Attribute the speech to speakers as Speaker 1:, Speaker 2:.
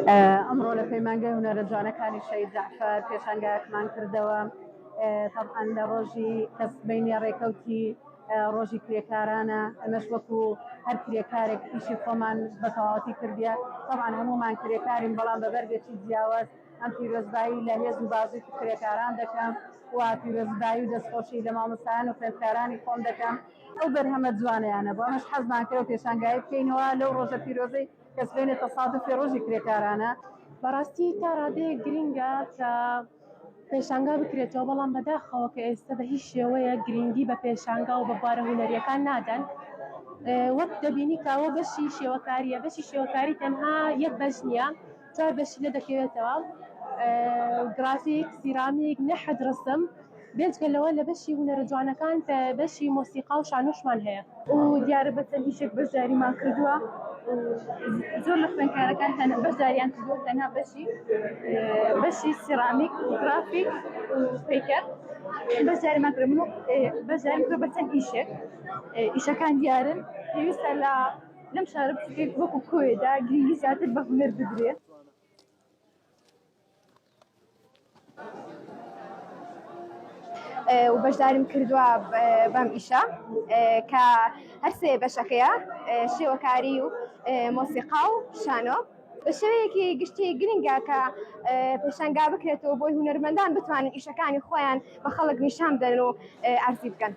Speaker 1: ئەمڕۆ لە پەیمانگەی هونەرە جوانەکانی شەید جەعفەر پێشانگایەکمان کردەوە طبعاً لە ڕۆژی کەسبینی ڕێکەوتی ڕۆژی کرێکارانە ئەمەش وەکو هەر کرێکارێک ئیشی خۆمان بە تەواوەتی کردیە طبعاً هەمومان کرێکارین بەڵام بە بەردێکی جیاواز ئەم پیرۆزبایی لە هێز و بازوی کرێکاران دەکەم و پیرۆزبایی و دەستخۆشی لە مامۆستایان و خوێندکارانی خۆم دەکەم ئەو بەرهەمە جوانەیانە بۆ ئەمەش حەزمان کرد و پێشانگای بکەینەوە لەو ڕۆژە پیرۆزەی کەسبینی تەسادوفی ڕۆژی کرێکارانە.
Speaker 2: بەڕاستی تا ڕادەیە گرینگە کە پێشانگا بکرێتەوە بەڵام بەداخەوە کە ئێستا بە هیچ شێوەیە گرنگی بە پێشانگا و بە بوارە هونەریەکان نادەن وەک دەبینی کاوە بەشی شێوەکاریە بەشی شێوەکاری تەنها یەک بەش نییە چوار بەشی لە دەکەوێتەوە گرافیک سیرامیک نەحت ڕسم بێجگە لەوە لە بەشی هونەرە جوانەکان بەشی مۆسیقا و شانۆشمان هەیە و دیارە بەچەند هیچێک بەشداریمان کردووە زۆر لە خوێندکارەکان بەشداریان کردووە تەنها بەشی سیرامیک و گرافیک و پیکەر بەشداریمان کرد من بەشداریم کرد بەچەند ئیشێک ئیشەکان دیارن پێویستە لەم شارە بچووکێک وەکو کۆیدا گرنگی زیاتر بە هونەر بدرێت.
Speaker 3: و بەشداریم کردووە بەم ئیشە کە هەر سێ بەشەکەیە شێوەکاری و مۆسیقا و شانۆ بە شێوەیەکی گشتی گرنگە کە پێشانگا بکرێتەوە بۆی هونەرمەندان بتوانن ئیشەکانی خۆیان بە خەڵک نیشان بدەن و ئارزی بکەن.